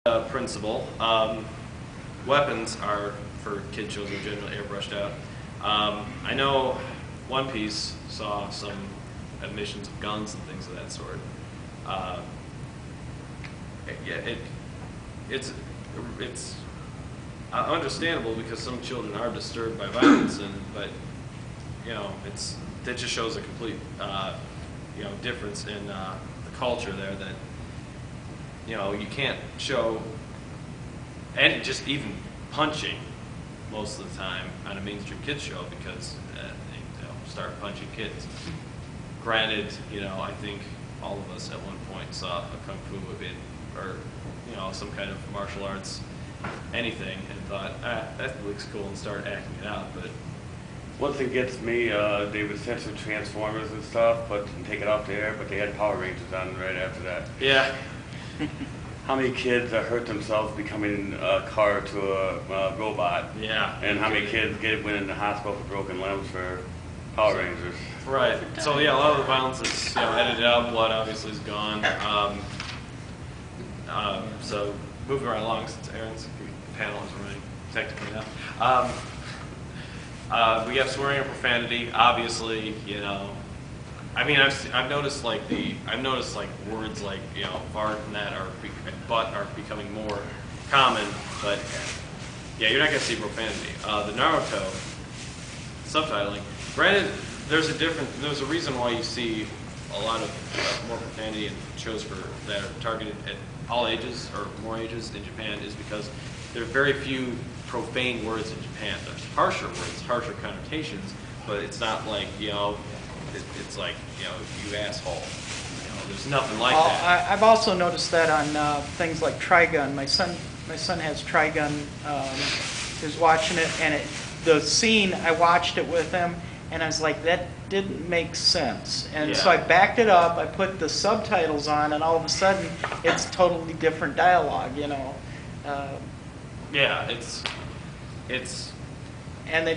Principle. Weapons are, for kid shows, are generally airbrushed out. I know One Piece saw some admissions of guns and things of that sort. Yeah, it's understandable because some children are disturbed by violence, but that just shows a complete difference in the culture there. That you can't show, and just even punching most of the time on a mainstream kids show because they'll start punching kids. Granted, I think all of us at one point saw a kung fu event or some kind of martial arts anything and thought, that looks cool, and start acting it out. But one thing gets me, they would censor Transformers and stuff, and take it off the air, but they had Power Rangers on right after that. Yeah. How many kids hurt themselves becoming a car to a robot? Yeah. And how many kids went in the hospital for broken limbs for Power Rangers? Right. So yeah, a lot of the violence is edited out. Blood obviously is gone. So moving right along, since Aaron's panel is running technically now. We have swearing and profanity. Obviously, I mean, I've noticed like words like fart and that and butt are becoming more common, but yeah, you're not gonna see profanity. The Naruto subtitling, granted, there's a reason why you see a lot of more profanity in shows that are targeted at all ages or more ages in Japan, is because there are very few profane words in Japan. There's harsher words, harsher connotations, but it's not like it's like you asshole. There's nothing like that. I've also noticed that on things like Trigun. My son has Trigun. Is watching it, and the scene, I watched it with him, and I was like, that didn't make sense. And so I backed it up. I put the subtitles on, and all of a sudden, it's totally different dialogue. Yeah, it's. And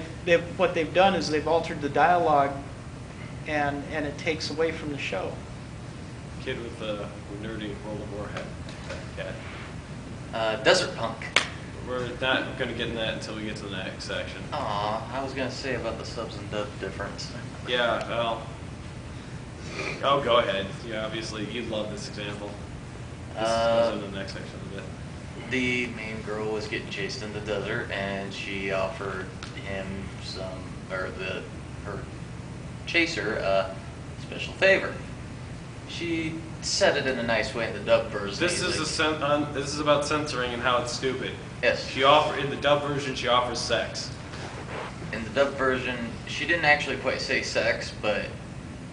what they've done is they've altered the dialogue. And it takes away from the show. Kid with the nerdy World of War hat. Desert Punk. We're not going to get in that until we get to the next section. Aw, I was going to say about the subs and dub difference. Yeah, well. Oh, go ahead. Yeah, obviously, you'd love this example. This goes into the next section a bit. The main girl was getting chased in the desert, and she offered him her chaser a special favor. She said it in a nice way in the dub version. This is about censoring and how it's stupid. Yes. In the dub version, she offers sex. In the dub version, she didn't actually quite say sex, but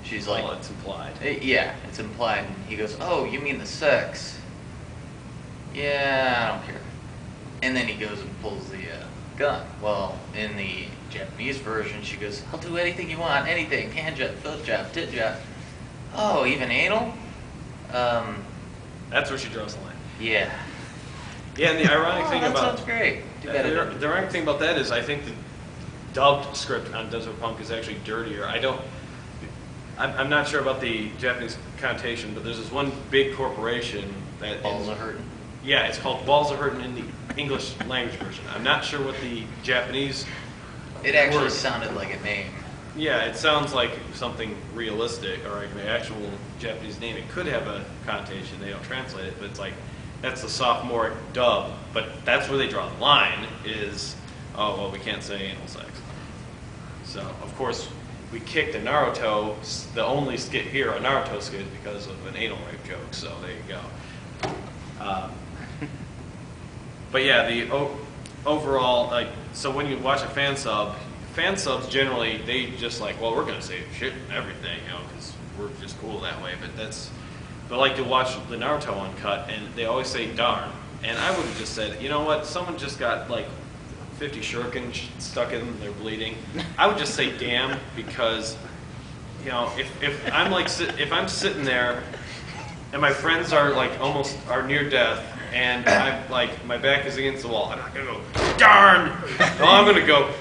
she's like... Well, it's implied. Yeah, it's implied. And he goes, "Oh, you mean the sex? Yeah, I don't care." And then he goes and pulls the gun. Well, in the Japanese version, she goes, "I'll do anything you want, anything, hand job, foot job, tit job. Oh, even anal?" That's where she draws the line. Yeah. Yeah, and the ironic thing that about... sounds great. The ironic thing about that is I think the dubbed script on Desert Punk is actually dirtier. I'm not sure about the Japanese connotation, but there's this one big corporation that... Balls are hurting. Yeah, it's called Balls Are Hurting in the English language version. I'm not sure what the Japanese... It actually sounded like a name. Yeah, it sounds like something realistic, or like an actual Japanese name. It could have a connotation. They don't translate it, but it's like, that's the sophomoric dub. But that's where they draw the line, is, oh, well, we can't say anal sex. So, of course, we kicked a Naruto, the only skit here, a Naruto skit, because of an anal rape joke, so there you go. But yeah, the overall, so when you watch a fan subs generally, they just like, well, we're going to say shit and everything, because we're just cool that way. But like to watch the Naruto uncut, and they always say darn. And I would have just said, you know what, someone just got like 50 shuriken stuck in them, they're bleeding. I would just say damn, because, if I'm sitting there and my friends are are near death, and I'm like, my back is against the wall, I'm not gonna go darn. No, I'm gonna go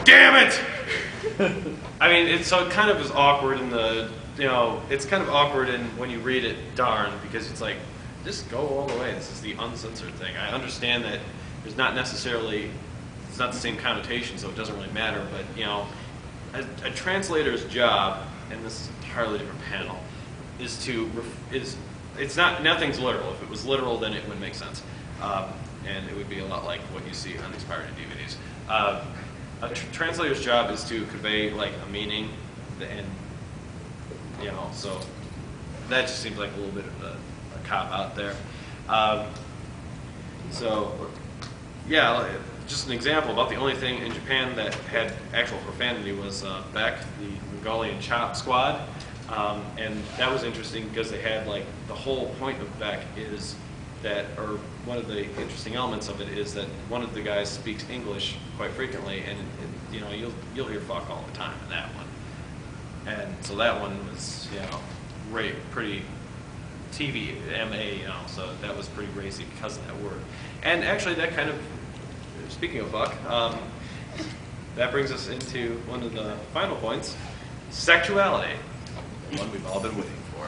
damn it. I mean, it kind of is awkward in the, it's kind of awkward when you read it darn, because it's like, just go all the way. This is the uncensored thing. I understand that there's not necessarily, it's not the same connotation, so it doesn't really matter. But you know, a translator's job, and this is an entirely different panel, is to it's not, nothing's literal. If it was literal, then it wouldn't make sense, and it would be a lot like what you see on these pirated DVDs. A translator's job is to convey like a meaning, and you know, so that just seems like a little bit of a cop out there. So yeah, just an example. About the only thing in Japan that had actual profanity was Beck, the Mongolian Chop Squad, and that was interesting because they had like the whole point of Beck is that, or one of the interesting elements of it is that one of the guys speaks English quite frequently, and you know, you'll hear fuck all the time in that one. And so that one was, you know, pretty TV, MA, you know, so that was pretty racy because of that word. And actually that kind of, speaking of fuck, that brings us into one of the final points, sexuality, the one we've all been waiting for.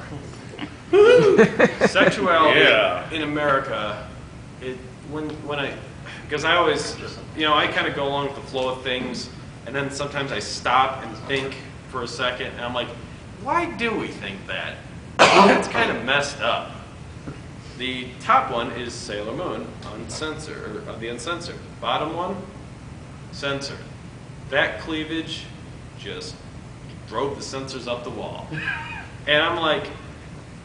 Sexuality in America, because I always, you know, I kind of go along with the flow of things, and then sometimes I stop and think for a second, and I'm like, why do we think that? That's kind of messed up. The top one is Sailor Moon, uncensored, or the uncensored. Bottom one, censored. That cleavage just drove the censors up the wall. And I'm like,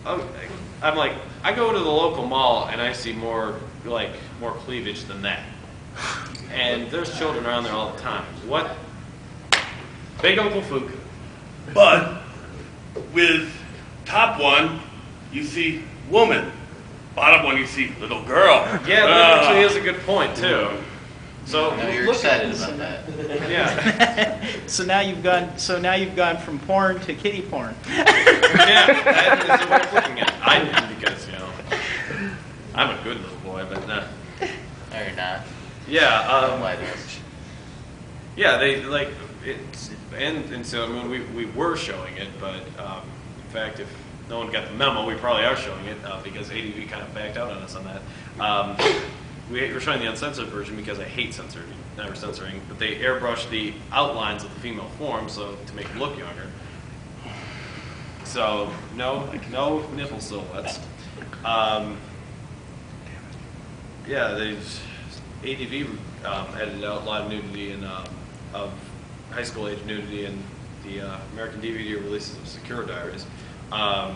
I go to the local mall and I see more cleavage than that. And there's children around there all the time. What? Big Uncle Fuku. But with top one, you see woman. Bottom one, you see little girl. Yeah, that actually is a good point too. So No, you're look excited about that. Yeah. So now you've gone from porn to kitty porn. Yeah, that is a way of looking at it. I did because, you know, I'm a good little boy, but No, you're not. yeah. Don't lie to us. Yeah, they like it's, and so I mean we were showing it, but in fact, if no one got the memo, we probably are showing it because ADV kind of backed out on us on that. We're showing the uncensored version because I hate never censoring, but they airbrushed the outlines of the female form so to make it look younger. So no nipple silhouettes. Yeah, ADV edited out a lot of nudity and of high school age nudity in the American DVD releases of Secure Diaries. Yeah,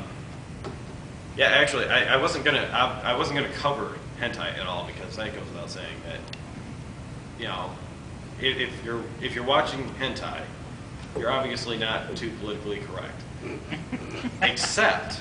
actually, I wasn't gonna cover hentai at all because that goes without saying that, you know, if you're watching hentai, you're obviously not too politically correct. Except